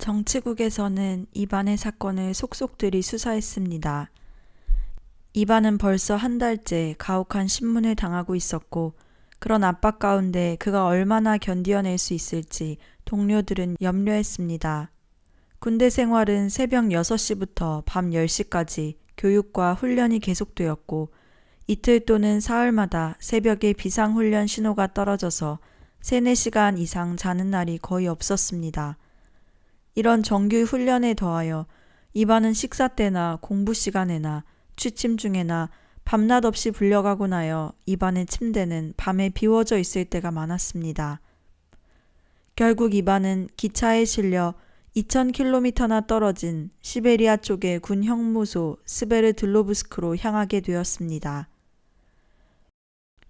정치국에서는 이반의 사건을 속속들이 수사했습니다. 이반은 벌써 한 달째 가혹한 신문을 당하고 있었고, 그런 압박 가운데 그가 얼마나 견디어낼 수 있을지 동료들은 염려했습니다. 군대 생활은 새벽 6시부터 밤 10시까지 교육과 훈련이 계속되었고, 이틀 또는 사흘마다 새벽에 비상훈련 신호가 떨어져서 3, 4시간 이상 자는 날이 거의 없었습니다. 이런 정규 훈련에 더하여 이반은 식사 때나 공부 시간에나 취침 중에나 밤낮 없이 불려가곤 하여 이반의 침대는 밤에 비워져 있을 때가 많았습니다. 결국 이반은 기차에 실려 2000km나 떨어진 시베리아 쪽의 군 형무소 스베르들로브스크로 향하게 되었습니다.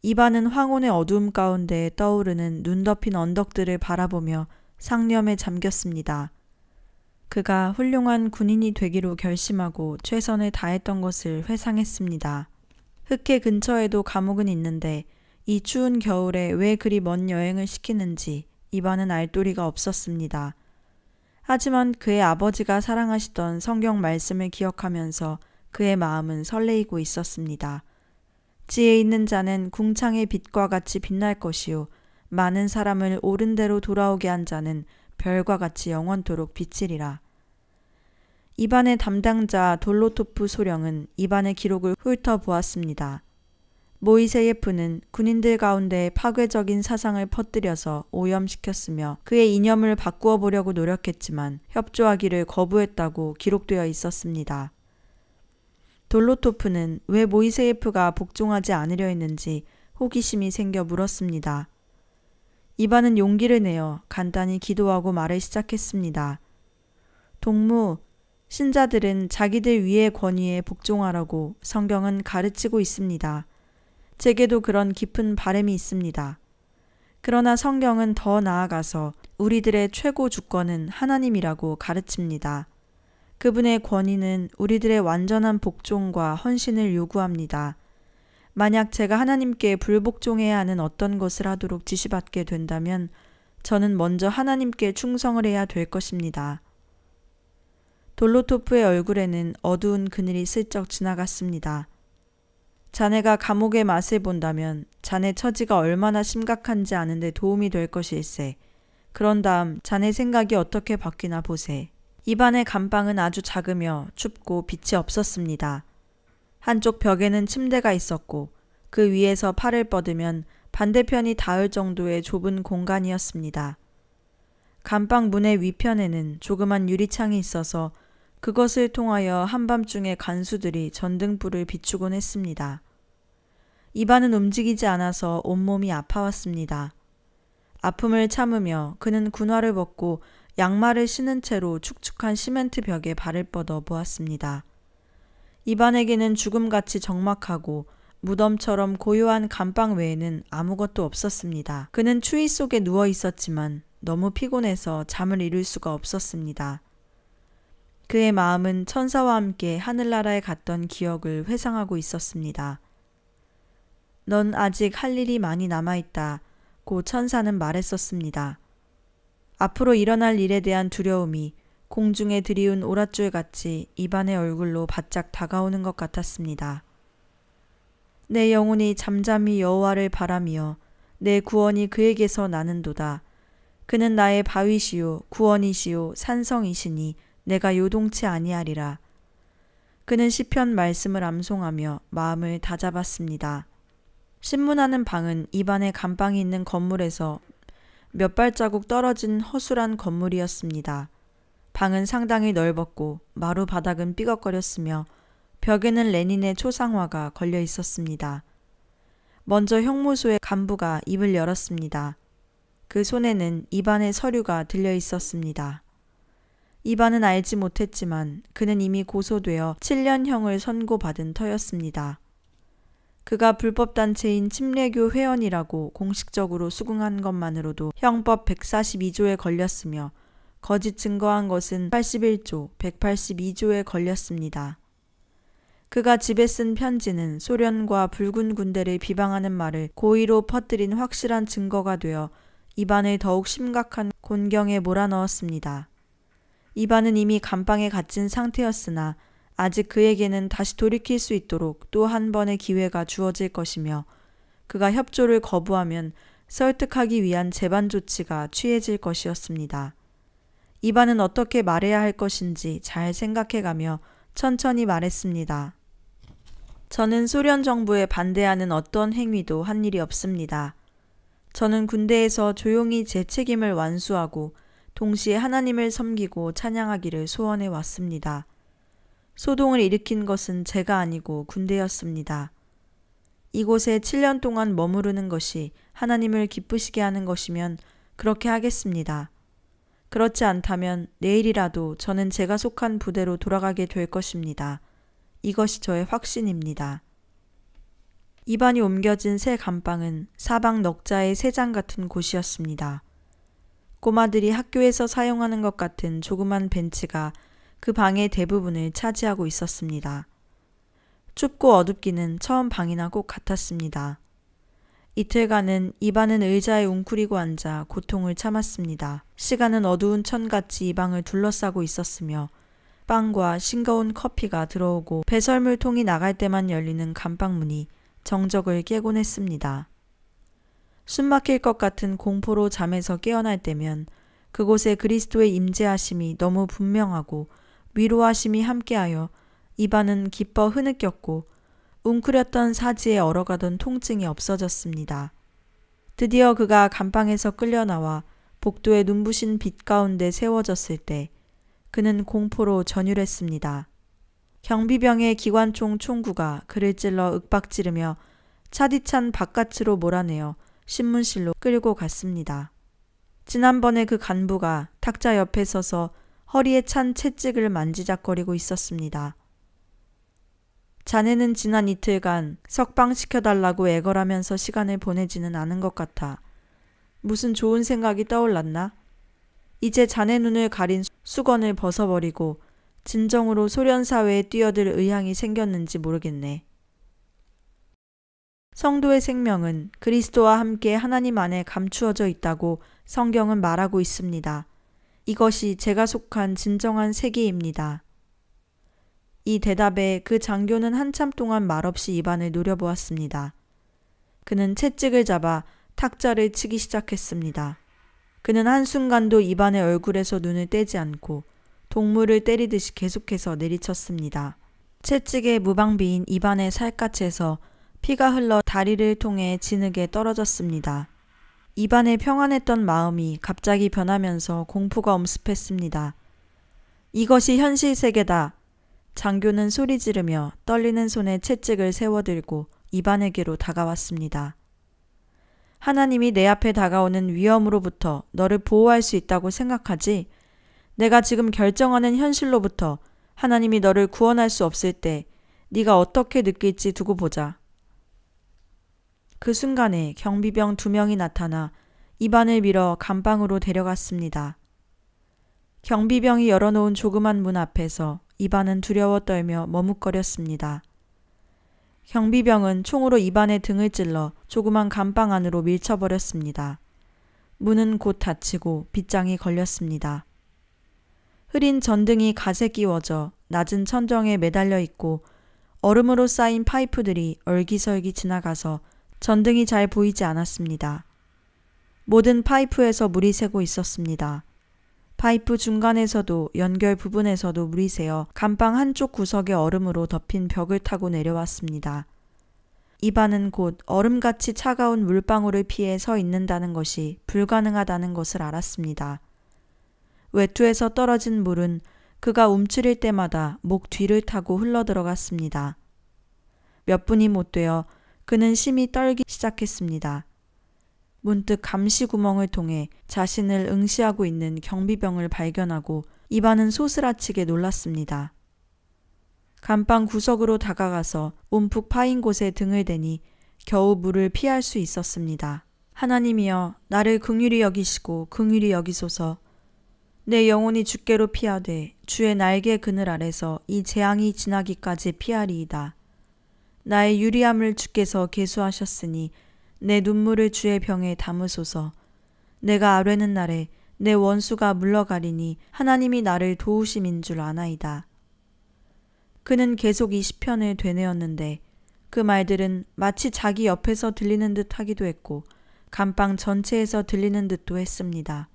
이반은 황혼의 어두움 가운데 떠오르는 눈 덮인 언덕들을 바라보며 상념에 잠겼습니다. 그가 훌륭한 군인이 되기로 결심하고 최선을 다했던 것을 회상했습니다. 흑해 근처에도 감옥은 있는데 이 추운 겨울에 왜 그리 먼 여행을 시키는지 이반은 알 도리가 없었습니다. 하지만 그의 아버지가 사랑하시던 성경 말씀을 기억하면서 그의 마음은 설레이고 있었습니다. 지혜 있는 자는 궁창의 빛과 같이 빛날 것이요 많은 사람을 옳은 대로 돌아오게 한 자는 별과 같이 영원토록 비치리라. 이반의 담당자 돌로토프 소령은 이반의 기록을 훑어보았습니다. 모이세예프는 군인들 가운데 파괴적인 사상을 퍼뜨려서 오염시켰으며 그의 이념을 바꾸어 보려고 노력했지만 협조하기를 거부했다고 기록되어 있었습니다. 돌로토프는 왜 모이세예프가 복종하지 않으려 했는지 호기심이 생겨 물었습니다. 이반은 용기를 내어 간단히 기도하고 말을 시작했습니다. 동무, 신자들은 자기들 위의 권위에 복종하라고 성경은 가르치고 있습니다. 제게도 그런 깊은 바람이 있습니다. 그러나 성경은 더 나아가서 우리들의 최고 주권은 하나님이라고 가르칩니다. 그분의 권위는 우리들의 완전한 복종과 헌신을 요구합니다. 만약 제가 하나님께 불복종해야 하는 어떤 것을 하도록 지시받게 된다면 저는 먼저 하나님께 충성을 해야 될 것입니다. 돌로토프의 얼굴에는 어두운 그늘이 슬쩍 지나갔습니다. 자네가 감옥의 맛을 본다면 자네 처지가 얼마나 심각한지 아는데 도움이 될 것일세. 그런 다음 자네 생각이 어떻게 바뀌나 보세. 이반의 감방은 아주 작으며 춥고 빛이 없었습니다. 한쪽 벽에는 침대가 있었고 그 위에서 팔을 뻗으면 반대편이 닿을 정도의 좁은 공간이었습니다. 감방 문의 위편에는 조그만 유리창이 있어서 그것을 통하여 한밤중에 간수들이 전등불을 비추곤 했습니다. 이반은 움직이지 않아서 온몸이 아파왔습니다. 아픔을 참으며 그는 군화를 벗고 양말을 신은 채로 축축한 시멘트 벽에 발을 뻗어 보았습니다. 이반에게는 죽음같이 적막하고 무덤처럼 고요한 감방 외에는 아무것도 없었습니다. 그는 추위 속에 누워 있었지만 너무 피곤해서 잠을 이룰 수가 없었습니다. 그의 마음은 천사와 함께 하늘나라에 갔던 기억을 회상하고 있었습니다. 넌 아직 할 일이 많이 남아있다. 고 천사는 말했었습니다. 앞으로 일어날 일에 대한 두려움이 공중에 드리운 오랏줄같이 이반의 얼굴로 바짝 다가오는 것 같았습니다. 내 영혼이 잠잠히 여호와를 바라며 내 구원이 그에게서 나는도다. 그는 나의 바위시요 구원이시요 산성이시니 내가 요동치 아니하리라. 그는 시편 말씀을 암송하며 마음을 다잡았습니다. 신문하는 방은 이반의 감방이 있는 건물에서 몇 발자국 떨어진 허술한 건물이었습니다. 방은 상당히 넓었고 마루 바닥은 삐걱거렸으며 벽에는 레닌의 초상화가 걸려 있었습니다. 먼저 형무소의 간부가 입을 열었습니다. 그 손에는 이반의 서류가 들려 있었습니다. 이반은 알지 못했지만 그는 이미 고소되어 7년형을 선고받은 터였습니다. 그가 불법단체인 침례교 회원이라고 공식적으로 수긍한 것만으로도 형법 142조에 걸렸으며 거짓 증거한 것은 81조, 182조에 걸렸습니다. 그가 집에 쓴 편지는 소련과 붉은 군대를 비방하는 말을 고의로 퍼뜨린 확실한 증거가 되어 이반을 더욱 심각한 곤경에 몰아넣었습니다. 이반은 이미 감방에 갇힌 상태였으나 아직 그에게는 다시 돌이킬 수 있도록 또 한 번의 기회가 주어질 것이며 그가 협조를 거부하면 설득하기 위한 재반 조치가 취해질 것이었습니다. 이반은 어떻게 말해야 할 것인지 잘 생각해가며 천천히 말했습니다. 저는 소련 정부에 반대하는 어떤 행위도 한 일이 없습니다. 저는 군대에서 조용히 제 책임을 완수하고 동시에 하나님을 섬기고 찬양하기를 소원해 왔습니다. 소동을 일으킨 것은 제가 아니고 군대였습니다. 이곳에 7년 동안 머무르는 것이 하나님을 기쁘시게 하는 것이면 그렇게 하겠습니다. 그렇지 않다면 내일이라도 저는 제가 속한 부대로 돌아가게 될 것입니다. 이것이 저의 확신입니다. 이반이 옮겨진 새 감방은 사방 넉자의 새장 같은 곳이었습니다. 꼬마들이 학교에서 사용하는 것 같은 조그만 벤치가 그 방의 대부분을 차지하고 있었습니다. 춥고 어둡기는 처음 방이나 꼭 같았습니다. 이틀간은 이반은 의자에 웅크리고 앉아 고통을 참았습니다. 시간은 어두운 천같이 이 방을 둘러싸고 있었으며 빵과 싱거운 커피가 들어오고 배설물통이 나갈 때만 열리는 감방문이 정적을 깨곤 했습니다. 숨막힐 것 같은 공포로 잠에서 깨어날 때면 그곳에 그리스도의 임재하심이 너무 분명하고 위로하심이 함께하여 이반은 기뻐 흐느꼈고 웅크렸던 사지에 얼어가던 통증이 없어졌습니다. 드디어 그가 감방에서 끌려나와 복도에 눈부신 빛 가운데 세워졌을 때 그는 공포로 전율했습니다. 경비병의 기관총 총구가 그를 찔러 윽박지르며 차디찬 바깥으로 몰아내어 신문실로 끌고 갔습니다. 지난번에 그 간부가 탁자 옆에 서서 허리에 찬 채찍을 만지작거리고 있었습니다. 자네는 지난 이틀간 석방시켜달라고 애걸하면서 시간을 보내지는 않은 것 같아. 무슨 좋은 생각이 떠올랐나? 이제 자네 눈을 가린 수건을 벗어버리고 진정으로 소련 사회에 뛰어들 의향이 생겼는지 모르겠네. 성도의 생명은 그리스도와 함께 하나님 안에 감추어져 있다고 성경은 말하고 있습니다. 이것이 제가 속한 진정한 세계입니다. 이 대답에 그 장교는 한참 동안 말없이 입안을 노려보았습니다. 그는 채찍을 잡아 탁자를 치기 시작했습니다. 그는 한순간도 입안의 얼굴에서 눈을 떼지 않고 동물을 때리듯이 계속해서 내리쳤습니다. 채찍에 무방비인 입안의 살갗에서 피가 흘러 다리를 통해 진흙에 떨어졌습니다. 입안에 평안했던 마음이 갑자기 변하면서 공포가 엄습했습니다. 이것이 현실 세계다. 장교는 소리 지르며 떨리는 손에 채찍을 세워들고 이반에게로 다가왔습니다. 하나님이 내 앞에 다가오는 위험으로부터 너를 보호할 수 있다고 생각하지? 내가 지금 결정하는 현실로부터 하나님이 너를 구원할 수 없을 때 네가 어떻게 느낄지 두고 보자. 그 순간에 경비병 2명이 나타나 이반을 밀어 감방으로 데려갔습니다. 경비병이 열어놓은 조그만 문 앞에서 이반은 두려워 떨며 머뭇거렸습니다. 경비병은 총으로 이반의 등을 찔러 조그만 감방 안으로 밀쳐버렸습니다. 문은 곧 닫히고 빗장이 걸렸습니다. 흐린 전등이 갓에 끼워져 낮은 천정에 매달려 있고 얼음으로 쌓인 파이프들이 얼기설기 지나가서 전등이 잘 보이지 않았습니다. 모든 파이프에서 물이 새고 있었습니다. 파이프 중간에서도 연결 부분에서도 물이 새어 감방 한쪽 구석의 얼음으로 덮인 벽을 타고 내려왔습니다. 이반은 곧 얼음같이 차가운 물방울을 피해 서 있는다는 것이 불가능하다는 것을 알았습니다. 외투에서 떨어진 물은 그가 움츠릴 때마다 목 뒤를 타고 흘러들어갔습니다. 몇 분이 못 되어 그는 심히 떨기 시작했습니다. 문득 감시 구멍을 통해 자신을 응시하고 있는 경비병을 발견하고 이반은 소스라치게 놀랐습니다. 감방 구석으로 다가가서 움푹 파인 곳에 등을 대니 겨우 물을 피할 수 있었습니다. 하나님이여, 나를 긍휼히 여기시고 긍휼히 여기소서. 내 영혼이 주께로 피하되 주의 날개 그늘 아래서 이 재앙이 지나기까지 피하리이다. 나의 유리함을 주께서 계수하셨으니 내 눈물을 주의 병에 담으소서. 내가 아뢰는 날에 내 원수가 물러가리니 하나님이 나를 도우심인 줄 아나이다. 그는 계속 이 시편을 되뇌었는데 그 말들은 마치 자기 옆에서 들리는 듯 하기도 했고 감방 전체에서 들리는 듯도 했습니다.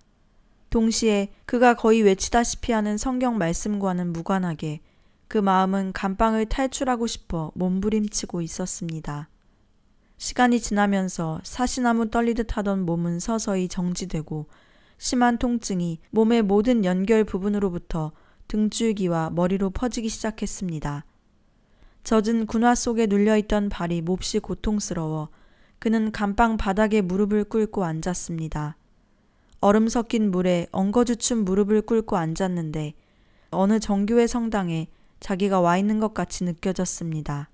동시에 그가 거의 외치다시피 하는 성경 말씀과는 무관하게 그 마음은 감방을 탈출하고 싶어 몸부림치고 있었습니다. 시간이 지나면서 사시나무 떨리듯 하던 몸은 서서히 정지되고 심한 통증이 몸의 모든 연결 부분으로부터 등줄기와 머리로 퍼지기 시작했습니다. 젖은 군화 속에 눌려있던 발이 몹시 고통스러워 그는 감방 바닥에 무릎을 꿇고 앉았습니다. 얼음 섞인 물에 엉거주춤 무릎을 꿇고 앉았는데 어느 정교회 성당에 자기가 와 있는 것 같이 느껴졌습니다.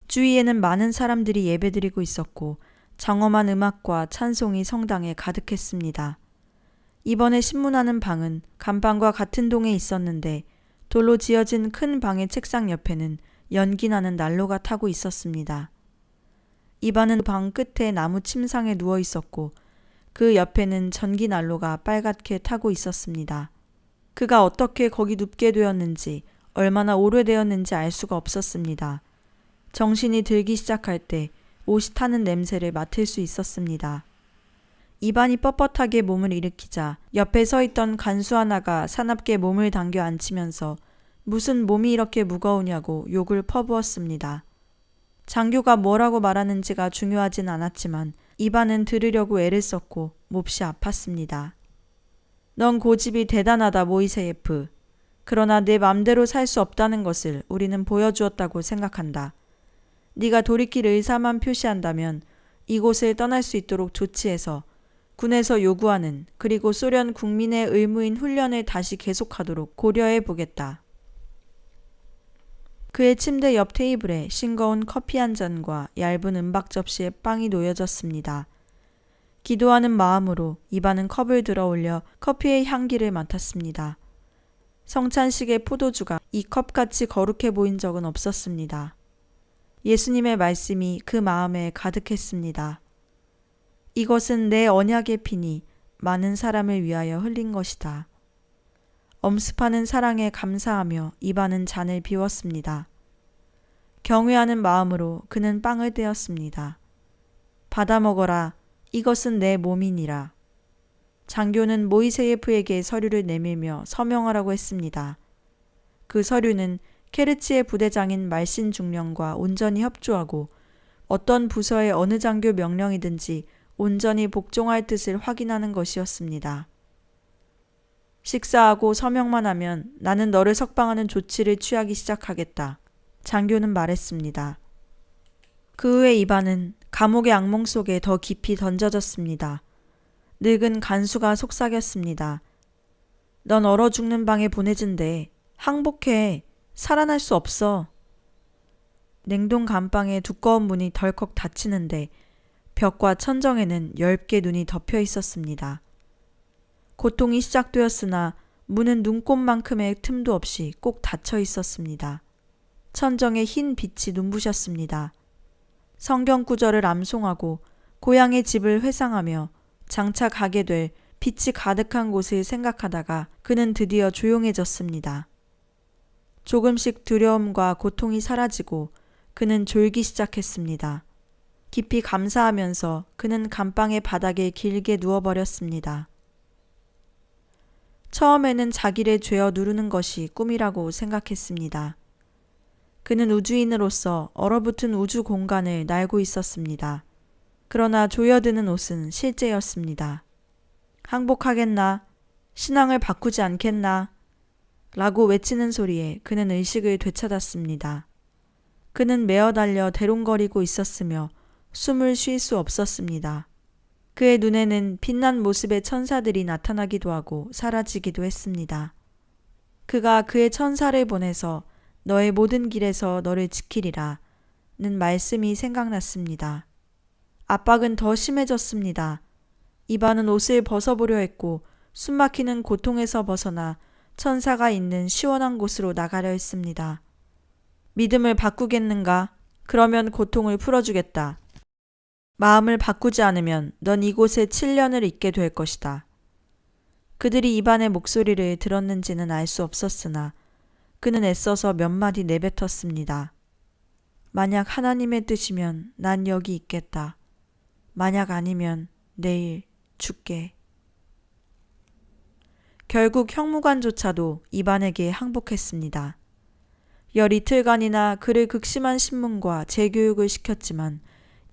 주위에는 많은 사람들이 예배드리고 있었고 장엄한 음악과 찬송이 성당에 가득했습니다. 이번에 신문하는 방은 감방과 같은 동에 있었는데 돌로 지어진 큰 방의 책상 옆에는 연기나는 난로가 타고 있었습니다. 이반은 방 끝에 나무 침상에 누워 있었고 그 옆에는 전기 난로가 빨갛게 타고 있었습니다. 그가 어떻게 거기 눕게 되었는지 얼마나 오래되었는지 알 수가 없었습니다. 정신이 들기 시작할 때 옷이 타는 냄새를 맡을 수 있었습니다. 이반이 뻣뻣하게 몸을 일으키자 옆에 서 있던 간수 하나가 사납게 몸을 당겨 앉히면서 무슨 몸이 이렇게 무거우냐고 욕을 퍼부었습니다. 장교가 뭐라고 말하는지가 중요하진 않았지만 이반은 들으려고 애를 썼고 몹시 아팠습니다. 넌 고집이 대단하다 모이세예프. 그러나 내 맘대로 살 수 없다는 것을 우리는 보여주었다고 생각한다. 네가 돌이킬 의사만 표시한다면 이곳을 떠날 수 있도록 조치해서 군에서 요구하는 그리고 소련 국민의 의무인 훈련을 다시 계속하도록 고려해 보겠다. 그의 침대 옆 테이블에 싱거운 커피 한 잔과 얇은 은박 접시에 빵이 놓여졌습니다. 기도하는 마음으로 이반은 컵을 들어 올려 커피의 향기를 맡았습니다. 성찬식의 포도주가 이 컵같이 거룩해 보인 적은 없었습니다. 예수님의 말씀이 그 마음에 가득했습니다. 이것은 내 언약의 피니 많은 사람을 위하여 흘린 것이다. 엄습하는 사랑에 감사하며 이반은 잔을 비웠습니다. 경외하는 마음으로 그는 빵을 떼었습니다. 받아 먹어라. 이것은 내 몸이니라. 장교는 모이세예프에게 서류를 내밀며 서명하라고 했습니다. 그 서류는 케르치의 부대장인 말신 중령과 온전히 협조하고 어떤 부서의 어느 장교 명령이든지 온전히 복종할 뜻을 확인하는 것이었습니다. 식사하고 서명만 하면 나는 너를 석방하는 조치를 취하기 시작하겠다. 장교는 말했습니다. 그 후에 이반은 감옥의 악몽 속에 더 깊이 던져졌습니다. 늙은 간수가 속삭였습니다. 넌 얼어 죽는 방에 보내진대. 항복해. 살아날 수 없어. 냉동 감방의 두꺼운 문이 덜컥 닫히는데 벽과 천정에는 엷게 눈이 덮여 있었습니다. 고통이 시작되었으나 문은 눈곱만큼의 틈도 없이 꼭 닫혀 있었습니다. 천정에 흰 빛이 눈부셨습니다. 성경 구절을 암송하고 고향의 집을 회상하며 장차 가게 될 빛이 가득한 곳을 생각하다가 그는 드디어 조용해졌습니다. 조금씩 두려움과 고통이 사라지고 그는 졸기 시작했습니다. 깊이 감사하면서 그는 감방의 바닥에 길게 누워버렸습니다. 처음에는 자기를 죄어 누르는 것이 꿈이라고 생각했습니다. 그는 우주인으로서 얼어붙은 우주 공간을 날고 있었습니다. 그러나 조여드는 옷은 실제였습니다. 항복하겠나? 신앙을 바꾸지 않겠나? 라고 외치는 소리에 그는 의식을 되찾았습니다. 그는 메어 달려 대롱거리고 있었으며 숨을 쉴 수 없었습니다. 그의 눈에는 빛난 모습의 천사들이 나타나기도 하고 사라지기도 했습니다. 그가 그의 천사를 보내서 너의 모든 길에서 너를 지키리라 는 말씀이 생각났습니다. 압박은 더 심해졌습니다. 이반은 옷을 벗어보려 했고 숨막히는 고통에서 벗어나 천사가 있는 시원한 곳으로 나가려 했습니다. 믿음을 바꾸겠는가? 그러면 고통을 풀어주겠다. 마음을 바꾸지 않으면 넌 이곳에 7년을 있게 될 것이다. 그들이 이반의 목소리를 들었는지는 알 수 없었으나 그는 애써서 몇 마디 내뱉었습니다. 만약 하나님의 뜻이면 난 여기 있겠다. 만약 아니면 내일 죽게. 결국 형무관조차도 이반에게 항복했습니다. 열 이틀간이나 그를 극심한 신문과 재교육을 시켰지만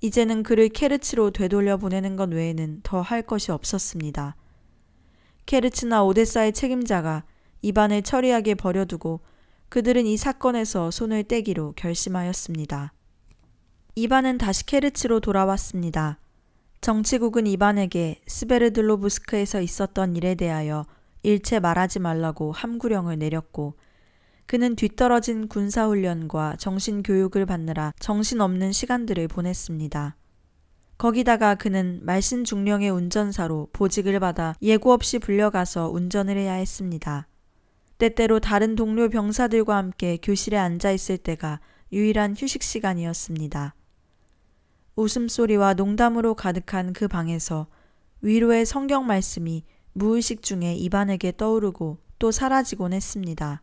이제는 그를 케르치로 되돌려 보내는 것 외에는 더 할 것이 없었습니다. 케르치나 오데사의 책임자가 이반을 처리하게 버려두고 그들은 이 사건에서 손을 떼기로 결심하였습니다. 이반은 다시 케르치로 돌아왔습니다. 정치국은 이반에게 스베르들로브스크에서 있었던 일에 대하여 일체 말하지 말라고 함구령을 내렸고 그는 뒤떨어진 군사훈련과 정신교육을 받느라 정신없는 시간들을 보냈습니다. 거기다가 그는 말신중령의 운전사로 보직을 받아 예고 없이 불려가서 운전을 해야 했습니다. 때때로 다른 동료 병사들과 함께 교실에 앉아 있을 때가 유일한 휴식 시간이었습니다. 웃음소리와 농담으로 가득한 그 방에서 위로의 성경 말씀이 무의식 중에 이반에게 떠오르고 또 사라지곤 했습니다.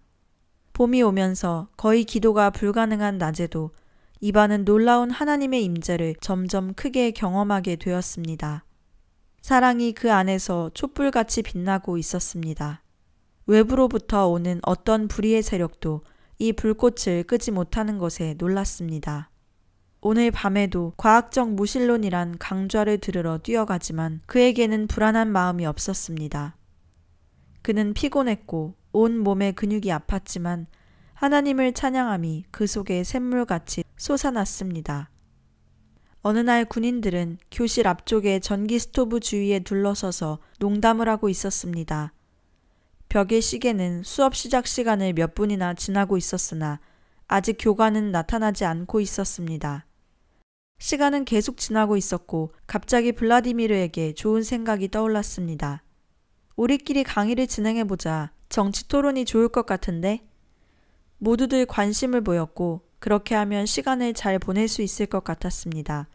봄이 오면서 거의 기도가 불가능한 낮에도 이반은 놀라운 하나님의 임재를 점점 크게 경험하게 되었습니다. 사랑이 그 안에서 촛불같이 빛나고 있었습니다. 외부로부터 오는 어떤 불의의 세력도 이 불꽃을 끄지 못하는 것에 놀랐습니다. 오늘 밤에도 과학적 무신론이란 강좌를 들으러 뛰어가지만 그에게는 불안한 마음이 없었습니다. 그는 피곤했고 온 몸의 근육이 아팠지만 하나님을 찬양함이 그 속에 샘물같이 솟아났습니다. 어느 날 군인들은 교실 앞쪽에 전기 스토브 주위에 둘러서서 농담을 하고 있었습니다. 벽의 시계는 수업 시작 시간을 몇 분이나 지나고 있었으나 아직 교관은 나타나지 않고 있었습니다. 시간은 계속 지나고 있었고 갑자기 블라디미르에게 좋은 생각이 떠올랐습니다. 우리끼리 강의를 진행해보자. 정치 토론이 좋을 것 같은데? 모두들 관심을 보였고 그렇게 하면 시간을 잘 보낼 수 있을 것 같았습니다.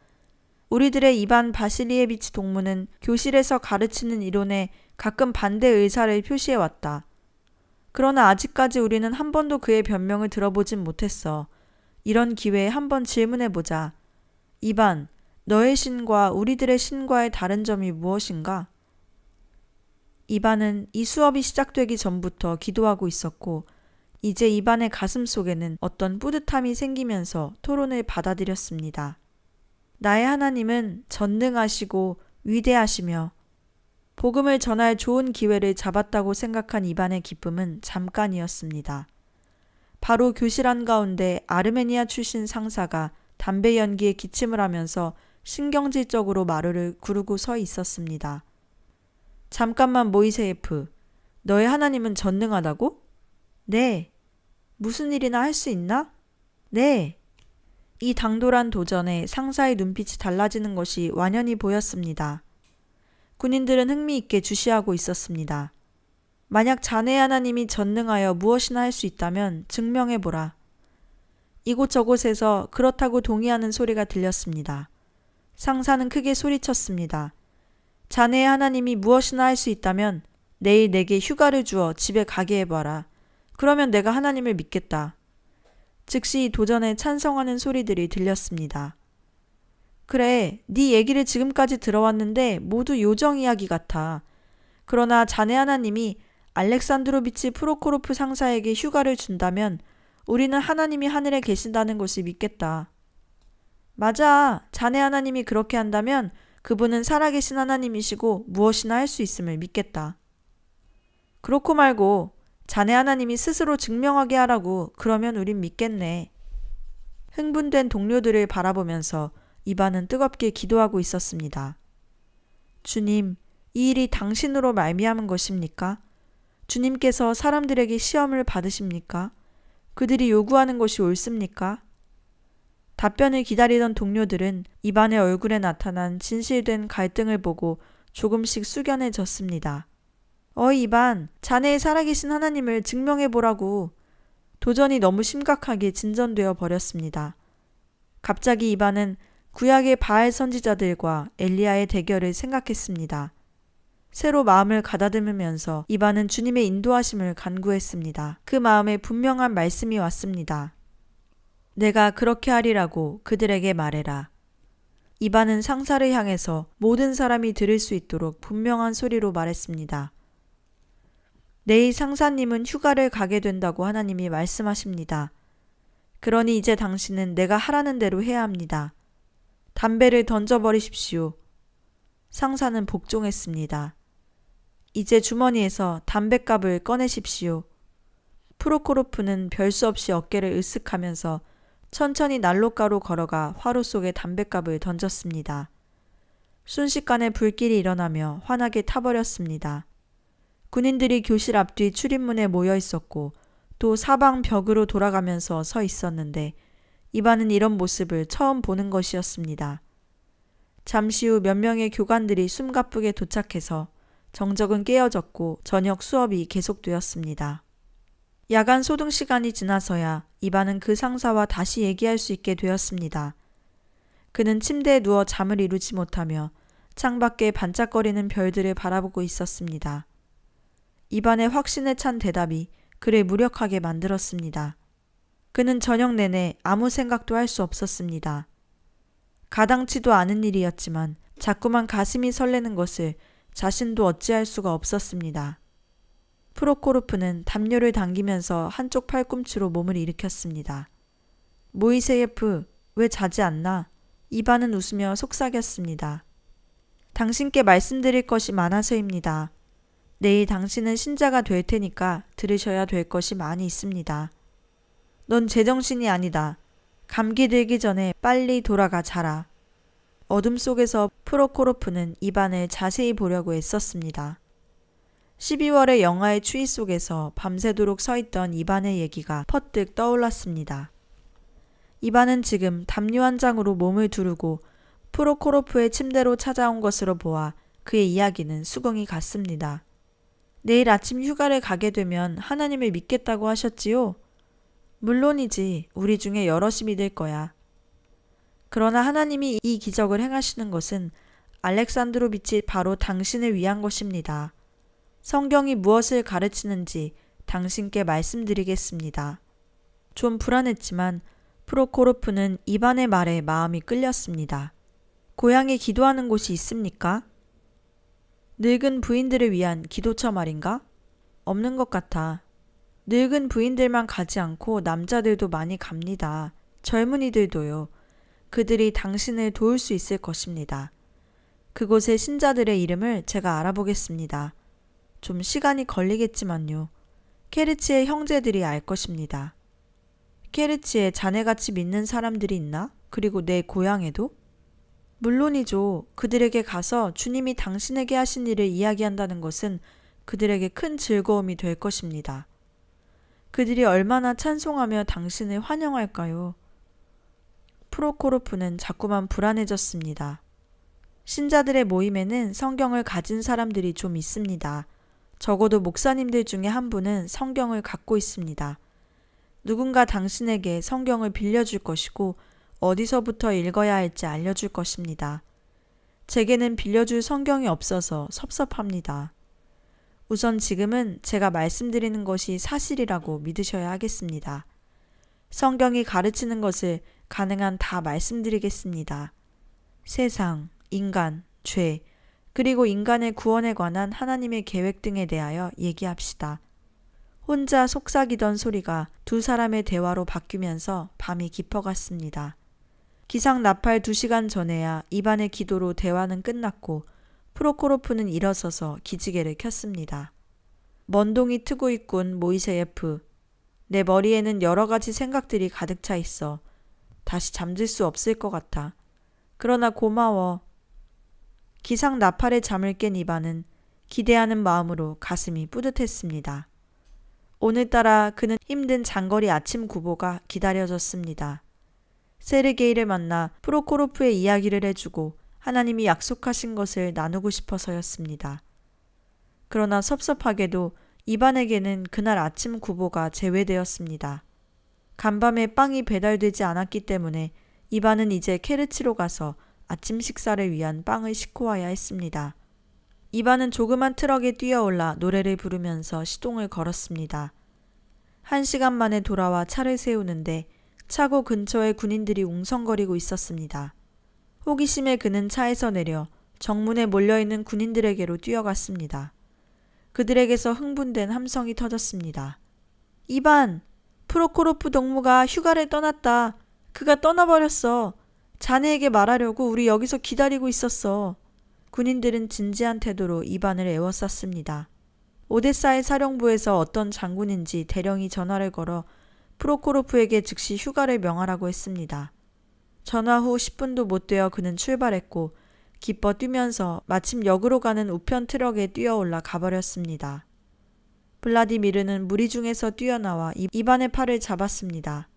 우리들의 이반 바실리에비치 동무는 교실에서 가르치는 이론에 가끔 반대 의사를 표시해왔다. 그러나 아직까지 우리는 한 번도 그의 변명을 들어보진 못했어. 이런 기회에 한번 질문해보자. 이반, 너의 신과 우리들의 신과의 다른 점이 무엇인가? 이반은 이 수업이 시작되기 전부터 기도하고 있었고 이제 이반의 가슴 속에는 어떤 뿌듯함이 생기면서 토론을 받아들였습니다. 나의 하나님은 전능하시고 위대하시며 복음을 전할 좋은 기회를 잡았다고 생각한 이반의 기쁨은 잠깐이었습니다. 바로 교실 한가운데 아르메니아 출신 상사가 담배 연기에 기침을 하면서 신경질적으로 마루를 구르고 서 있었습니다. 잠깐만 모이세예프, 너의 하나님은 전능하다고? 네. 무슨 일이나 할 수 있나? 네. 이 당돌한 도전에 상사의 눈빛이 달라지는 것이 완연히 보였습니다. 군인들은 흥미있게 주시하고 있었습니다. 만약 자네 하나님이 전능하여 무엇이나 할 수 있다면 증명해보라. 이곳저곳에서 그렇다고 동의하는 소리가 들렸습니다. 상사는 크게 소리쳤습니다. 자네의 하나님이 무엇이나 할 수 있다면 내일 내게 휴가를 주어 집에 가게 해봐라. 그러면 내가 하나님을 믿겠다. 즉시 이 도전에 찬성하는 소리들이 들렸습니다. 그래, 네 얘기를 지금까지 들어왔는데 모두 요정 이야기 같아. 그러나 자네 하나님이 알렉산드로비치 프로코로프 상사에게 휴가를 준다면 우리는 하나님이 하늘에 계신다는 것을 믿겠다. 맞아. 자네 하나님이 그렇게 한다면 그분은 살아계신 하나님이시고 무엇이나 할 수 있음을 믿겠다. 그렇고 말고 자네 하나님이 스스로 증명하게 하라고. 그러면 우린 믿겠네. 흥분된 동료들을 바라보면서 이반은 뜨겁게 기도하고 있었습니다. 주님, 이 일이 당신으로 말미암은 것입니까? 주님께서 사람들에게 시험을 받으십니까? 그들이 요구하는 것이 옳습니까? 답변을 기다리던 동료들은 이반의 얼굴에 나타난 진실된 갈등을 보고 조금씩 숙연해졌습니다. 이반, 자네의 살아계신 하나님을 증명해보라고. 도전이 너무 심각하게 진전되어 버렸습니다. 갑자기 이반은 구약의 바알 선지자들과 엘리야의 대결을 생각했습니다. 새로 마음을 가다듬으면서 이반은 주님의 인도하심을 간구했습니다. 그 마음에 분명한 말씀이 왔습니다. 내가 그렇게 하리라고 그들에게 말해라. 이반은 상사를 향해서 모든 사람이 들을 수 있도록 분명한 소리로 말했습니다. 내일 상사님은 휴가를 가게 된다고 하나님이 말씀하십니다. 그러니 이제 당신은 내가 하라는 대로 해야 합니다. 담배를 던져버리십시오. 상사는 복종했습니다. 이제 주머니에서 담뱃갑을 꺼내십시오. 프로코로프는 별 수 없이 어깨를 으쓱하면서 천천히 난로가로 걸어가 화로 속에 담뱃갑을 던졌습니다. 순식간에 불길이 일어나며 환하게 타버렸습니다. 군인들이 교실 앞뒤 출입문에 모여 있었고 또 사방 벽으로 돌아가면서 서 있었는데 이반은 이런 모습을 처음 보는 것이었습니다. 잠시 후 몇 명의 교관들이 숨가쁘게 도착해서 정적은 깨어졌고 저녁 수업이 계속되었습니다. 야간 소등 시간이 지나서야 이반은 그 상사와 다시 얘기할 수 있게 되었습니다. 그는 침대에 누워 잠을 이루지 못하며 창밖에 반짝거리는 별들을 바라보고 있었습니다. 이반의 확신에 찬 대답이 그를 무력하게 만들었습니다. 그는 저녁 내내 아무 생각도 할 수 없었습니다. 가당치도 않은 일이었지만 자꾸만 가슴이 설레는 것을 자신도 어찌할 수가 없었습니다. 프로코르프는 담요를 당기면서 한쪽 팔꿈치로 몸을 일으켰습니다. 모이세예프, 왜 자지 않나? 이반은 웃으며 속삭였습니다. 당신께 말씀드릴 것이 많아서입니다. 내일 당신은 신자가 될 테니까 들으셔야 될 것이 많이 있습니다. 넌 제정신이 아니다. 감기 들기 전에 빨리 돌아가 자라. 어둠 속에서 프로코로프는 이반을 자세히 보려고 애썼습니다. 12월의 영하의 추위 속에서 밤새도록 서있던 이반의 얘기가 퍼뜩 떠올랐습니다. 이반은 지금 담요 한 장으로 몸을 두르고 프로코로프의 침대로 찾아온 것으로 보아 그의 이야기는 수긍이 갔습니다. 내일 아침 휴가를 가게 되면 하나님을 믿겠다고 하셨지요? 물론이지. 우리 중에 여럿이 믿을 거야. 그러나 하나님이 이 기적을 행하시는 것은 알렉산드로비치 바로 당신을 위한 것입니다. 성경이 무엇을 가르치는지 당신께 말씀드리겠습니다. 좀 불안했지만 프로코로프는 이반의 말에 마음이 끌렸습니다. 고향에 기도하는 곳이 있습니까? 늙은 부인들을 위한 기도처 말인가? 없는 것 같아. 늙은 부인들만 가지 않고 남자들도 많이 갑니다. 젊은이들도요. 그들이 당신을 도울 수 있을 것입니다. 그곳의 신자들의 이름을 제가 알아보겠습니다. 좀 시간이 걸리겠지만요. 케르치의 형제들이 알 것입니다. 케르치에 자네같이 믿는 사람들이 있나? 그리고 내 고향에도? 물론이죠. 그들에게 가서 주님이 당신에게 하신 일을 이야기한다는 것은 그들에게 큰 즐거움이 될 것입니다. 그들이 얼마나 찬송하며 당신을 환영할까요? 프로코르프는 자꾸만 불안해졌습니다. 신자들의 모임에는 성경을 가진 사람들이 좀 있습니다. 적어도 목사님들 중에 한 분은 성경을 갖고 있습니다. 누군가 당신에게 성경을 빌려줄 것이고 어디서부터 읽어야 할지 알려줄 것입니다. 제게는 빌려줄 성경이 없어서 섭섭합니다. 우선 지금은 제가 말씀드리는 것이 사실이라고 믿으셔야 하겠습니다. 성경이 가르치는 것을 가능한 다 말씀드리겠습니다. 세상, 인간, 죄, 그리고 인간의 구원에 관한 하나님의 계획 등에 대하여 얘기합시다. 혼자 속삭이던 소리가 두 사람의 대화로 바뀌면서 밤이 깊어갔습니다. 기상 나팔 2시간 전에야 이반의 기도로 대화는 끝났고 프로코로프는 일어서서 기지개를 켰습니다. 먼동이 트고 있군 모이세예프. 내 머리에는 여러 가지 생각들이 가득 차 있어. 다시 잠들 수 없을 것 같아. 그러나 고마워. 기상 나팔에 잠을 깬 이반은 기대하는 마음으로 가슴이 뿌듯했습니다. 오늘따라 그는 힘든 장거리 아침 구보가 기다려졌습니다. 세르게이를 만나 프로코로프의 이야기를 해주고 하나님이 약속하신 것을 나누고 싶어서였습니다. 그러나 섭섭하게도 이반에게는 그날 아침 구보가 제외되었습니다. 간밤에 빵이 배달되지 않았기 때문에 이반은 이제 케르치로 가서 아침 식사를 위한 빵을 싣고 와야 했습니다. 이반은 조그만 트럭에 뛰어올라 노래를 부르면서 시동을 걸었습니다. 1시간 만에 돌아와 차를 세우는데 차고 근처에 군인들이 웅성거리고 있었습니다. 호기심에 그는 차에서 내려 정문에 몰려있는 군인들에게로 뛰어갔습니다. 그들에게서 흥분된 함성이 터졌습니다. 이반! 프로코로프 동무가 휴가를 떠났다. 그가 떠나버렸어. 자네에게 말하려고 우리 여기서 기다리고 있었어. 군인들은 진지한 태도로 이반을 에워쌌습니다. 오데사의 사령부에서 어떤 장군인지 대령이 전화를 걸어 프로코로프에게 즉시 휴가를 명하라고 했습니다. 전화 후 10분도 못 되어 그는 출발했고 기뻐 뛰면서 마침 역으로 가는 우편 트럭에 뛰어올라 가버렸습니다. 블라디미르는 무리 중에서 뛰어나와 이반의 팔을 잡았습니다.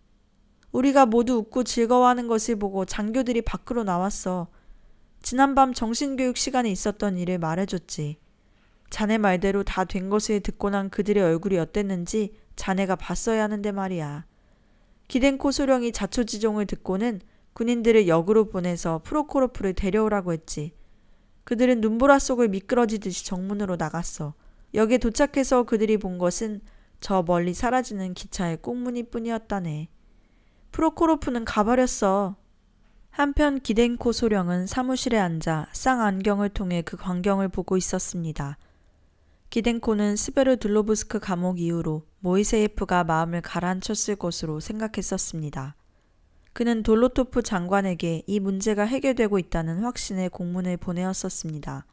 우리가 모두 웃고 즐거워하는 것을 보고 장교들이 밖으로 나왔어. 지난밤 정신교육 시간에 있었던 일을 말해줬지. 자네 말대로 다 된 것을 듣고 난 그들의 얼굴이 어땠는지 자네가 봤어야 하는데 말이야. 기덴코 소령이 자초지종을 듣고는 군인들을 역으로 보내서 프로코로프를 데려오라고 했지. 그들은 눈보라 속을 미끄러지듯이 정문으로 나갔어. 역에 도착해서 그들이 본 것은 저 멀리 사라지는 기차의 꽁무니뿐이었다네. 프로코로프는 가버렸어. 한편 기덴코 소령은 사무실에 앉아 쌍안경을 통해 그 광경을 보고 있었습니다. 기덴코는 스베르둘로브스크 감옥 이후로 모이세예프가 마음을 가라앉혔을 것으로 생각했었습니다. 그는 돌로토프 장관에게 이 문제가 해결되고 있다는 확신의 공문을 보내었었습니다.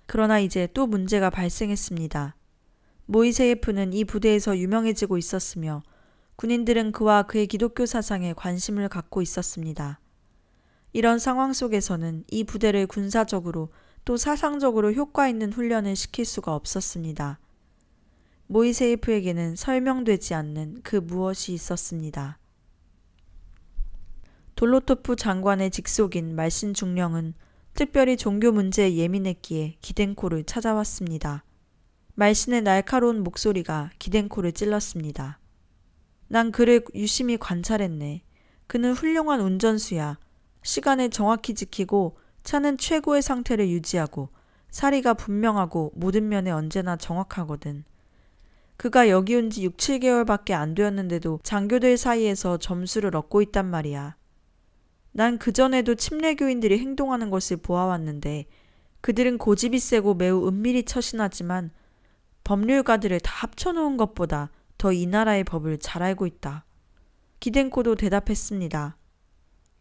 그러나 이제 또 문제가 발생했습니다. 모이세예프는 이 부대에서 유명해지고 있었으며 군인들은 그와 그의 기독교 사상에 관심을 갖고 있었습니다. 이런 상황 속에서는 이 부대를 군사적으로 또 사상적으로 효과 있는 훈련을 시킬 수가 없었습니다. 모이세예프에게는 설명되지 않는 그 무엇이 있었습니다. 돌로토프 장관의 직속인 말신 중령은 특별히 종교 문제에 예민했기에 기덴코를 찾아왔습니다. 말신의 날카로운 목소리가 기덴코를 찔렀습니다. 난 그를 유심히 관찰했네. 그는 훌륭한 운전수야. 시간을 정확히 지키고 차는 최고의 상태를 유지하고 사리가 분명하고 모든 면에 언제나 정확하거든. 그가 여기 온 지 6, 7개월밖에 안 되었는데도 장교들 사이에서 점수를 얻고 있단 말이야. 난 그전에도 침례교인들이 행동하는 것을 보아왔는데 그들은 고집이 세고 매우 은밀히 처신하지만 법률가들을 다 합쳐놓은 것보다 더 이 나라의 법을 잘 알고 있다. 기덴코도 대답했습니다.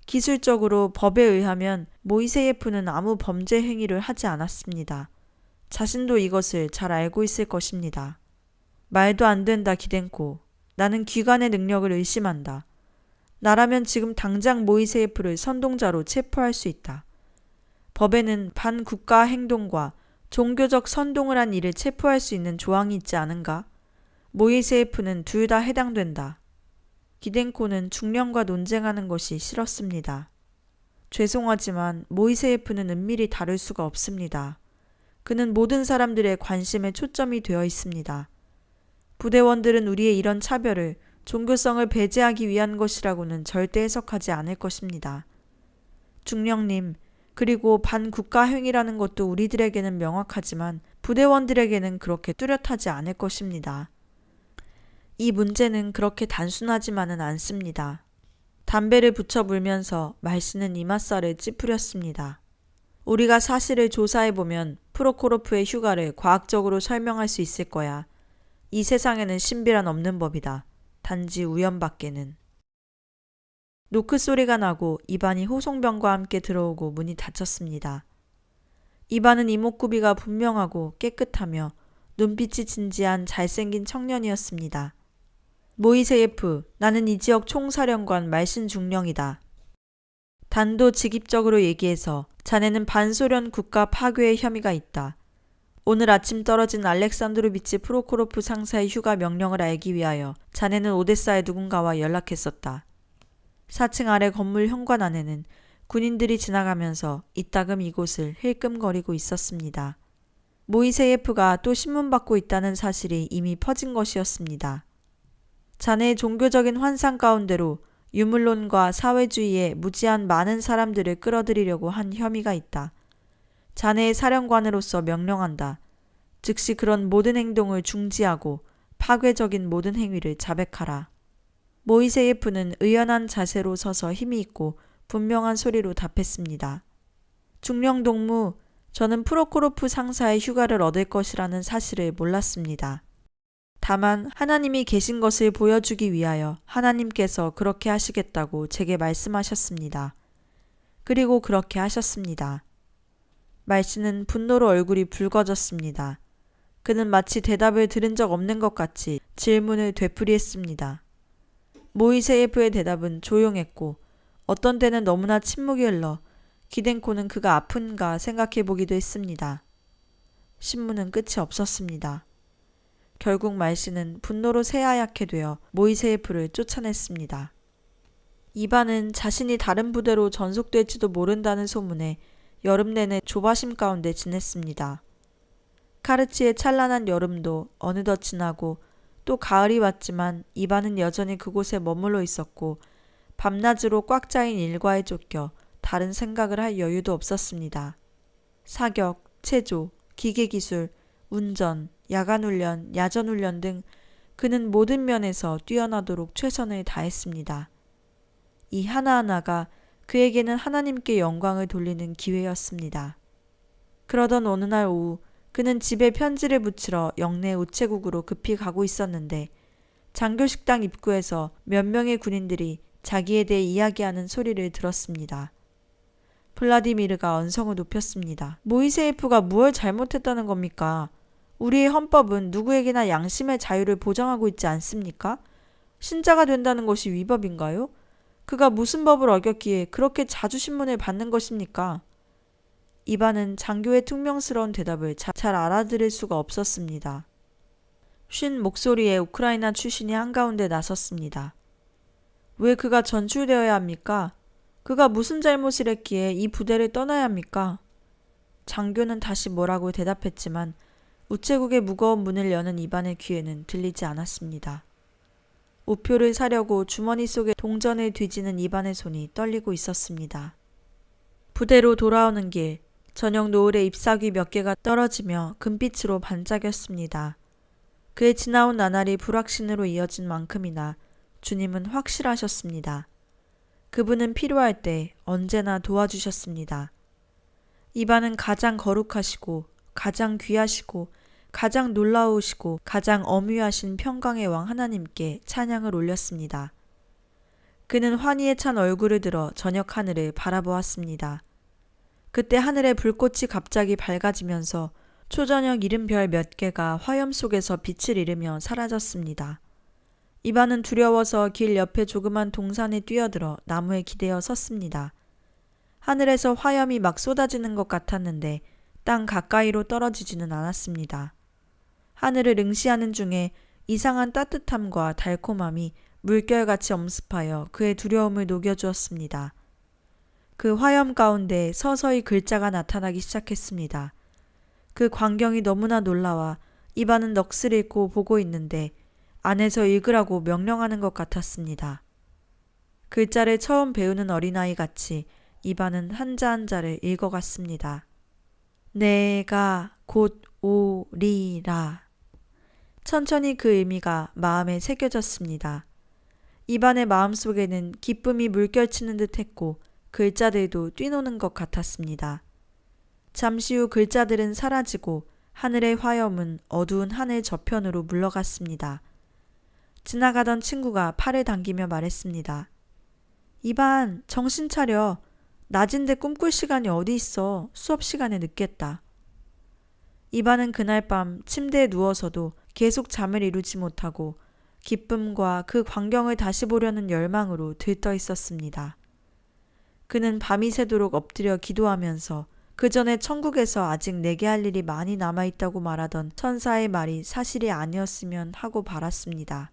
기술적으로 법에 의하면 모이세예프는 아무 범죄 행위를 하지 않았습니다. 자신도 이것을 잘 알고 있을 것입니다. 말도 안 된다, 기덴코. 나는 기관의 능력을 의심한다. 나라면 지금 당장 모이세예프를 선동자로 체포할 수 있다. 법에는 반국가 행동과 종교적 선동을 한 이를 체포할 수 있는 조항이 있지 않은가? 모이세예프는 둘 다 해당된다. 기덴코는 중령과 논쟁하는 것이 싫었습니다. 죄송하지만 모이세예프는 은밀히 다룰 수가 없습니다. 그는 모든 사람들의 관심에 초점이 되어 있습니다. 부대원들은 우리의 이런 차별을 종교성을 배제하기 위한 것이라고는 절대 해석하지 않을 것입니다. 중령님, 그리고 반국가 행위라는 것도 우리들에게는 명확하지만 부대원들에게는 그렇게 뚜렷하지 않을 것입니다. 이 문제는 그렇게 단순하지만은 않습니다. 담배를 붙여 물면서 말씨는 이맛살을 찌푸렸습니다. 우리가 사실을 조사해보면 프로코로프의 휴가를 과학적으로 설명할 수 있을 거야. 이 세상에는 신비란 없는 법이다. 단지 우연밖에는. 노크 소리가 나고 이반이 호송병과 함께 들어오고 문이 닫혔습니다. 이반은 이목구비가 분명하고 깨끗하며 눈빛이 진지한 잘생긴 청년이었습니다. 모이세예프, 나는 이 지역 총사령관 말신 중령이다. 단도직입적으로 얘기해서 자네는 반소련 국가 파괴의 혐의가 있다. 오늘 아침 떨어진 알렉산드로비치 프로코로프 상사의 휴가 명령을 알기 위하여 자네는 오데사의 누군가와 연락했었다. 4층 아래 건물 현관 안에는 군인들이 지나가면서 이따금 이곳을 힐끔거리고 있었습니다. 모이세예프가 또 신문받고 있다는 사실이 이미 퍼진 것이었습니다. 자네의 종교적인 환상 가운데로 유물론과 사회주의에 무지한 많은 사람들을 끌어들이려고 한 혐의가 있다. 자네의 사령관으로서 명령한다. 즉시 그런 모든 행동을 중지하고 파괴적인 모든 행위를 자백하라. 모이세예프는 의연한 자세로 서서 힘이 있고 분명한 소리로 답했습니다. 중령 동무, 저는 프로코로프 상사의 휴가를 얻을 것이라는 사실을 몰랐습니다. 다만 하나님이 계신 것을 보여주기 위하여 하나님께서 그렇게 하시겠다고 제게 말씀하셨습니다. 그리고 그렇게 하셨습니다. 말씨는 분노로 얼굴이 붉어졌습니다. 그는 마치 대답을 들은 적 없는 것 같이 질문을 되풀이했습니다. 모이세예프의 대답은 조용했고 어떤 때는 너무나 침묵이 흘러 기덴코는 그가 아픈가 생각해 보기도 했습니다. 신문은 끝이 없었습니다. 결국 말씨는 분노로 새하얗게 되어 모이세예프를 쫓아냈습니다. 이반은 자신이 다른 부대로 전속될지도 모른다는 소문에 여름 내내 조바심 가운데 지냈습니다. 카르치의 찬란한 여름도 어느덧 지나고 또 가을이 왔지만 이반은 여전히 그곳에 머물러 있었고 밤낮으로 꽉 짜인 일과에 쫓겨 다른 생각을 할 여유도 없었습니다. 사격, 체조, 기계기술, 운전, 야간훈련, 야전훈련 등 그는 모든 면에서 뛰어나도록 최선을 다했습니다. 이 하나하나가 그에게는 하나님께 영광을 돌리는 기회였습니다. 그러던 어느 날 오후 그는 집에 편지를 붙이러 영내 우체국으로 급히 가고 있었는데 장교식당 입구에서 몇 명의 군인들이 자기에 대해 이야기하는 소리를 들었습니다. 블라디미르가 언성을 높였습니다. 모이세예프가 무엇을 잘못했다는 겁니까? 우리의 헌법은 누구에게나 양심의 자유를 보장하고 있지 않습니까? 신자가 된다는 것이 위법인가요? 그가 무슨 법을 어겼기에 그렇게 자주 신문을 받는 것입니까? 이반은 장교의 퉁명스러운 대답을 잘 알아들을 수가 없었습니다. 쉰 목소리에 우크라이나 출신이 한가운데 나섰습니다. 왜 그가 전출되어야 합니까? 그가 무슨 잘못을 했기에 이 부대를 떠나야 합니까? 장교는 다시 뭐라고 대답했지만 우체국의 무거운 문을 여는 이반의 귀에는 들리지 않았습니다. 우표를 사려고 주머니 속에 동전을 뒤지는 이반의 손이 떨리고 있었습니다. 부대로 돌아오는 길, 저녁 노을에 잎사귀 몇 개가 떨어지며 금빛으로 반짝였습니다. 그의 지나온 나날이 불확신으로 이어진 만큼이나 주님은 확실하셨습니다. 그분은 필요할 때 언제나 도와주셨습니다. 이반은 가장 거룩하시고 가장 귀하시고 가장 놀라우시고 가장 엄위하신 평강의 왕 하나님께 찬양을 올렸습니다. 그는 환희에 찬 얼굴을 들어 저녁 하늘을 바라보았습니다. 그때 하늘의 불꽃이 갑자기 밝아지면서 초저녁 이른 별 몇 개가 화염 속에서 빛을 잃으며 사라졌습니다. 이반은 두려워서 길 옆에 조그만 동산에 뛰어들어 나무에 기대어 섰습니다. 하늘에서 화염이 막 쏟아지는 것 같았는데 땅 가까이로 떨어지지는 않았습니다. 하늘을 응시하는 중에 이상한 따뜻함과 달콤함이 물결같이 엄습하여 그의 두려움을 녹여주었습니다. 그 화염 가운데 서서히 글자가 나타나기 시작했습니다. 그 광경이 너무나 놀라와 이반은 넋을 잃고 보고 있는데 안에서 읽으라고 명령하는 것 같았습니다. 글자를 처음 배우는 어린아이 같이 이반은 한자 한자를 읽어갔습니다. 내가 곧 오리라. 천천히 그 의미가 마음에 새겨졌습니다. 이반의 마음속에는 기쁨이 물결치는 듯 했고 글자들도 뛰노는 것 같았습니다. 잠시 후 글자들은 사라지고 하늘의 화염은 어두운 하늘 저편으로 물러갔습니다. 지나가던 친구가 팔을 당기며 말했습니다. 이반, 정신 차려. 낮인데 꿈꿀 시간이 어디 있어. 수업 시간에 늦겠다. 이반은 그날 밤 침대에 누워서도 계속 잠을 이루지 못하고 기쁨과 그 광경을 다시 보려는 열망으로 들떠 있었습니다. 그는 밤이 새도록 엎드려 기도하면서 그 전에 천국에서 아직 내게 할 일이 많이 남아있다고 말하던 천사의 말이 사실이 아니었으면 하고 바랐습니다.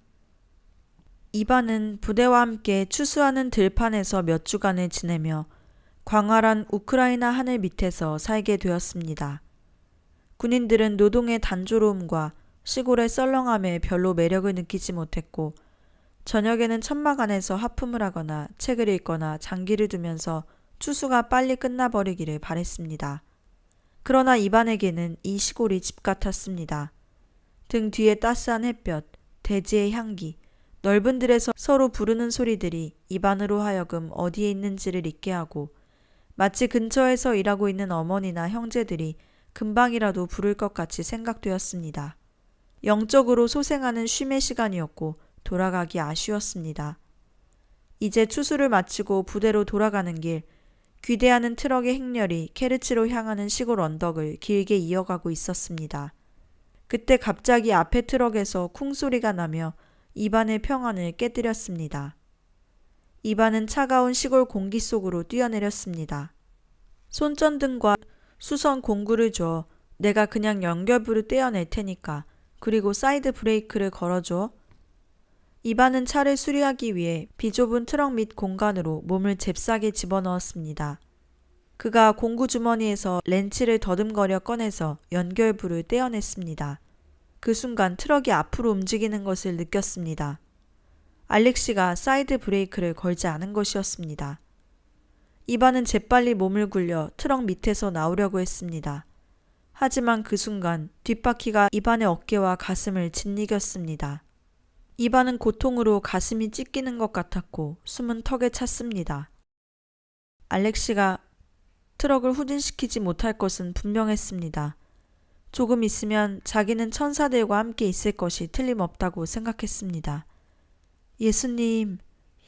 이반은 부대와 함께 추수하는 들판에서 몇 주간을 지내며 광활한 우크라이나 하늘 밑에서 살게 되었습니다. 군인들은 노동의 단조로움과 시골의 썰렁함에 별로 매력을 느끼지 못했고 저녁에는 천막 안에서 하품을 하거나 책을 읽거나 장기를 두면서 추수가 빨리 끝나버리기를 바랬습니다. 그러나 이반에게는 이 시골이 집 같았습니다. 등 뒤에 따스한 햇볕, 대지의 향기, 넓은 들에서 서로 부르는 소리들이 이반으로 하여금 어디에 있는지를 잊게 하고 마치 근처에서 일하고 있는 어머니나 형제들이 금방이라도 부를 것 같이 생각되었습니다. 영적으로 소생하는 쉼의 시간이었고 돌아가기 아쉬웠습니다. 이제 추수를 마치고 부대로 돌아가는 길, 귀대하는 트럭의 행렬이 케르치로 향하는 시골 언덕을 길게 이어가고 있었습니다. 그때 갑자기 앞에 트럭에서 쿵소리가 나며 이반의 평안을 깨뜨렸습니다. 이반은 차가운 시골 공기 속으로 뛰어내렸습니다. 손전등과 수선 공구를 줘. 내가 그냥 연결부를 떼어낼 테니까. 그리고 사이드 브레이크를 걸어줘. 이반은 차를 수리하기 위해 비좁은 트럭 밑 공간으로 몸을 잽싸게 집어넣었습니다. 그가 공구 주머니에서 렌치를 더듬거려 꺼내서 연결부를 떼어냈습니다. 그 순간 트럭이 앞으로 움직이는 것을 느꼈습니다. 알렉시가 사이드 브레이크를 걸지 않은 것이었습니다. 이반은 재빨리 몸을 굴려 트럭 밑에서 나오려고 했습니다. 하지만 그 순간 뒷바퀴가 이반의 어깨와 가슴을 짓이겼습니다. 이반은 고통으로 가슴이 찢기는 것 같았고 숨은 턱에 찼습니다. 알렉시가 트럭을 후진시키지 못할 것은 분명했습니다. 조금 있으면 자기는 천사들과 함께 있을 것이 틀림없다고 생각했습니다. 예수님,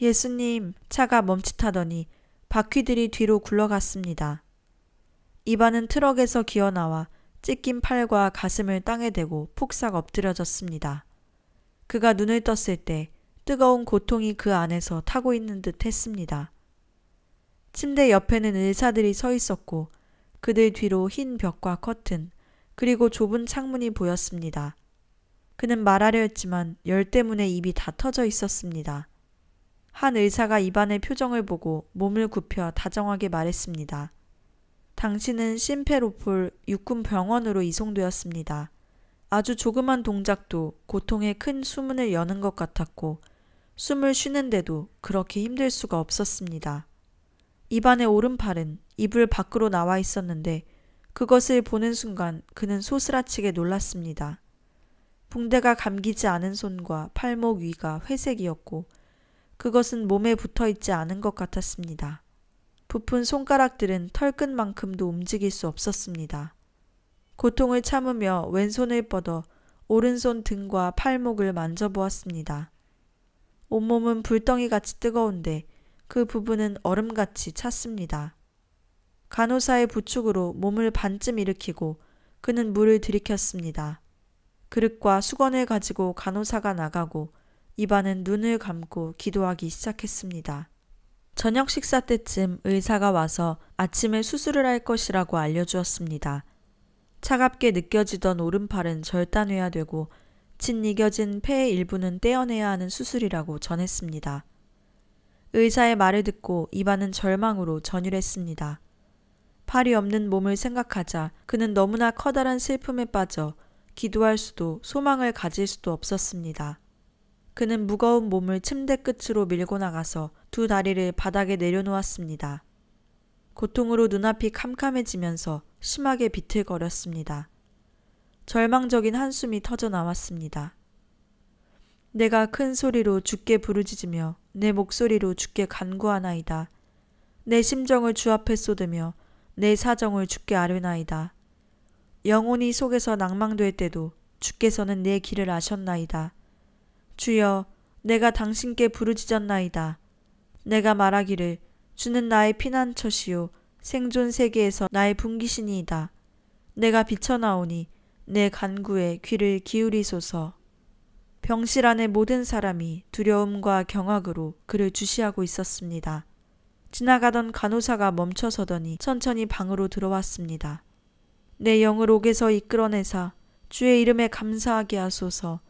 예수님, 차가 멈칫하더니 바퀴들이 뒤로 굴러갔습니다. 이반은 트럭에서 기어나와 찢긴 팔과 가슴을 땅에 대고 폭삭 엎드려졌습니다. 그가 눈을 떴을 때 뜨거운 고통이 그 안에서 타고 있는 듯 했습니다. 침대 옆에는 의사들이 서 있었고 그들 뒤로 흰 벽과 커튼 그리고 좁은 창문이 보였습니다. 그는 말하려 했지만 열 때문에 입이 다 터져 있었습니다. 한 의사가 이반의 표정을 보고 몸을 굽혀 다정하게 말했습니다. 당신은 심페로폴 육군 병원으로 이송되었습니다. 아주 조그만 동작도 고통에 큰 수문을 여는 것 같았고 숨을 쉬는데도 그렇게 힘들 수가 없었습니다. 이반의 오른팔은 이불 밖으로 나와 있었는데 그것을 보는 순간 그는 소스라치게 놀랐습니다. 붕대가 감기지 않은 손과 팔목 위가 회색이었고 그것은 몸에 붙어있지 않은 것 같았습니다. 부푼 손가락들은 털끝만큼도 움직일 수 없었습니다. 고통을 참으며 왼손을 뻗어 오른손 등과 팔목을 만져보았습니다. 온몸은 불덩이같이 뜨거운데 그 부분은 얼음같이 찼습니다. 간호사의 부축으로 몸을 반쯤 일으키고 그는 물을 들이켰습니다. 그릇과 수건을 가지고 간호사가 나가고 이반은 눈을 감고 기도하기 시작했습니다. 저녁 식사 때쯤 의사가 와서 아침에 수술을 할 것이라고 알려주었습니다. 차갑게 느껴지던 오른팔은 절단해야 되고 짓이겨진 폐의 일부는 떼어내야 하는 수술이라고 전했습니다. 의사의 말을 듣고 이반은 절망으로 전율했습니다. 팔이 없는 몸을 생각하자 그는 너무나 커다란 슬픔에 빠져 기도할 수도 소망을 가질 수도 없었습니다. 그는 무거운 몸을 침대 끝으로 밀고 나가서 두 다리를 바닥에 내려놓았습니다. 고통으로 눈앞이 캄캄해지면서 심하게 비틀거렸습니다. 절망적인 한숨이 터져 나왔습니다. 내가 큰 소리로 주께 부르짖으며 내 목소리로 주께 간구하나이다. 내 심정을 주 앞에 쏟으며 내 사정을 주께 아뢰나이다. 영혼이 속에서 낭망될 때도 주께서는 내 길을 아셨나이다. 주여, 내가 당신께 부르짖었나이다. 내가 말하기를 주는 나의 피난처시요 생존 세계에서 나의 분기신이이다. 내가 비쳐나오니 내 간구에 귀를 기울이소서. 병실 안의 모든 사람이 두려움과 경악으로 그를 주시하고 있었습니다. 지나가던 간호사가 멈춰서더니 천천히 방으로 들어왔습니다. 내 영을 옥에서 이끌어내사 주의 이름에 감사하게 하소서.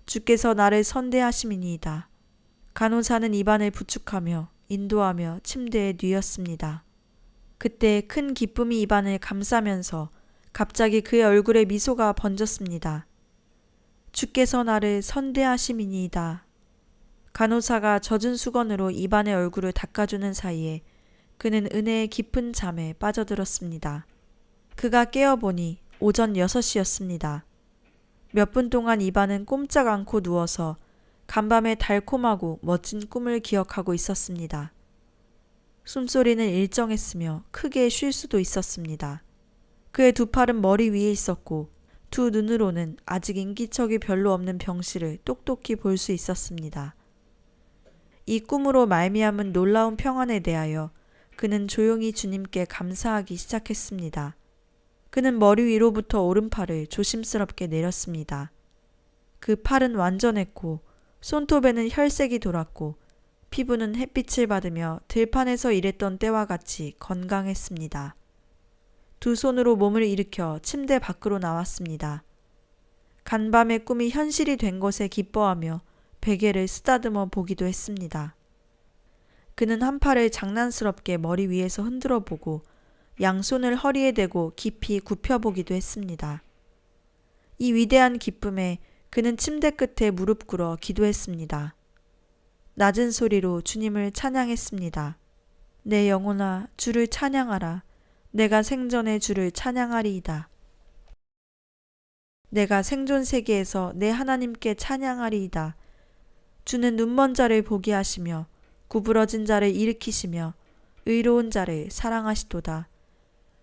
주께서 나를 선대하심이니이다. 간호사는 입안을 부축하며 인도하며 침대에 뉘었습니다. 그때 큰 기쁨이 입안을 감싸면서 갑자기 그의 얼굴에 미소가 번졌습니다. 주께서 나를 선대하심이니이다. 간호사가 젖은 수건으로 입안의 얼굴을 닦아주는 사이에 그는 은혜의 깊은 잠에 빠져들었습니다. 그가 깨어보니 오전 6시였습니다. 몇 분 동안 입안은 꼼짝 않고 누워서 간밤의 달콤하고 멋진 꿈을 기억하고 있었습니다. 숨소리는 일정했으며 크게 쉴 수도 있었습니다. 그의 두 팔은 머리 위에 있었고 두 눈으로는 아직 인기척이 별로 없는 병실을 똑똑히 볼 수 있었습니다. 이 꿈으로 말미암은 놀라운 평안에 대하여 그는 조용히 주님께 감사하기 시작했습니다. 그는 머리 위로부터 오른팔을 조심스럽게 내렸습니다. 그 팔은 완전했고 손톱에는 혈색이 돌았고 피부는 햇빛을 받으며 들판에서 일했던 때와 같이 건강했습니다. 두 손으로 몸을 일으켜 침대 밖으로 나왔습니다. 간밤의 꿈이 현실이 된 것에 기뻐하며 베개를 쓰다듬어 보기도 했습니다. 그는 한 팔을 장난스럽게 머리 위에서 흔들어 보고 양손을 허리에 대고 깊이 굽혀보기도 했습니다. 이 위대한 기쁨에 그는 침대 끝에 무릎 꿇어 기도했습니다. 낮은 소리로 주님을 찬양했습니다. 내 영혼아 주를 찬양하라. 내가 생전에 주를 찬양하리이다. 내가 생존 세계에서 내 하나님께 찬양하리이다. 주는 눈먼 자를 보게 하시며 구부러진 자를 일으키시며 의로운 자를 사랑하시도다.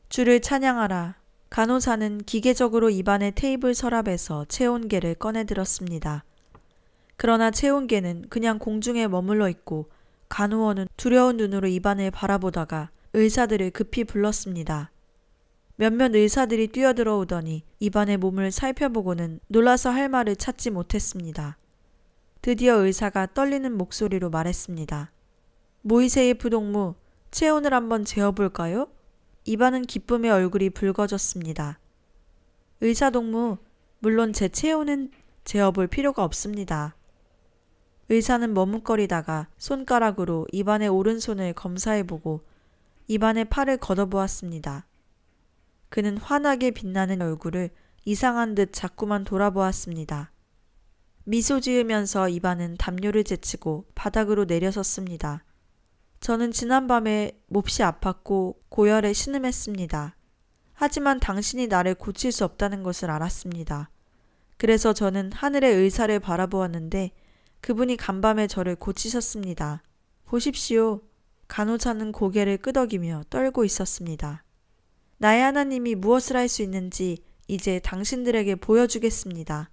주를 찬양하라. 간호사는 기계적으로 입안의 테이블 서랍에서 체온계를 꺼내 들었습니다. 그러나 체온계는 그냥 공중에 머물러 있고 간호원은 두려운 눈으로 입안을 바라보다가 의사들을 급히 불렀습니다. 몇몇 의사들이 뛰어들어오더니 입안의 몸을 살펴보고는 놀라서 할 말을 찾지 못했습니다. 드디어 의사가 떨리는 목소리로 말했습니다. 모이세의 부동무, 체온을 한번 재어볼까요? 입안은 기쁨의 얼굴이 붉어졌습니다. 의사동무, 물론 제 체온은 재어볼 필요가 없습니다. 의사는 머뭇거리다가 손가락으로 입안의 오른손을 검사해보고 입안의 팔을 걷어보았습니다. 그는 환하게 빛나는 얼굴을 이상한 듯 자꾸만 돌아보았습니다. 미소 지으면서 입안은 담요를 제치고 바닥으로 내려섰습니다. 저는 지난밤에 몹시 아팠고 고열에 신음했습니다. 하지만 당신이 나를 고칠 수 없다는 것을 알았습니다. 그래서 저는 하늘의 의사를 바라보았는데 그분이 간밤에 저를 고치셨습니다. 보십시오. 간호사는 고개를 끄덕이며 떨고 있었습니다. 나의 하나님이 무엇을 할 수 있는지 이제 당신들에게 보여주겠습니다.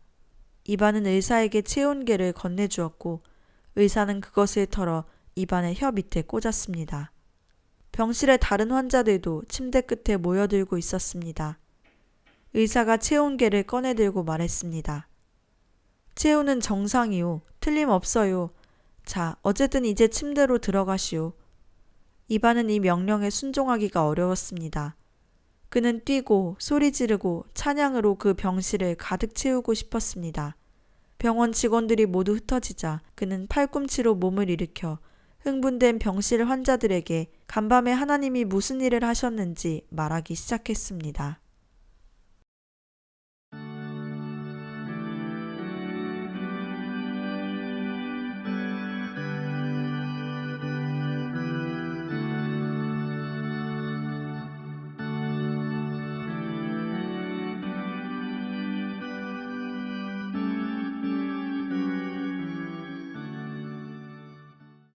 입안은 의사에게 체온계를 건네주었고 의사는 그것을 털어 입안의 혀 밑에 꽂았습니다. 병실의 다른 환자들도 침대 끝에 모여들고 있었습니다. 의사가 체온계를 꺼내들고 말했습니다. 체온은 정상이요. 틀림없어요. 자, 어쨌든 이제 침대로 들어가시오. 입안은 이 명령에 순종하기가 어려웠습니다. 그는 뛰고 소리 지르고 찬양으로 그 병실을 가득 채우고 싶었습니다. 병원 직원들이 모두 흩어지자 그는 팔꿈치로 몸을 일으켜 흥분된 병실 환자들에게 간밤에 하나님이 무슨 일을 하셨는지 말하기 시작했습니다.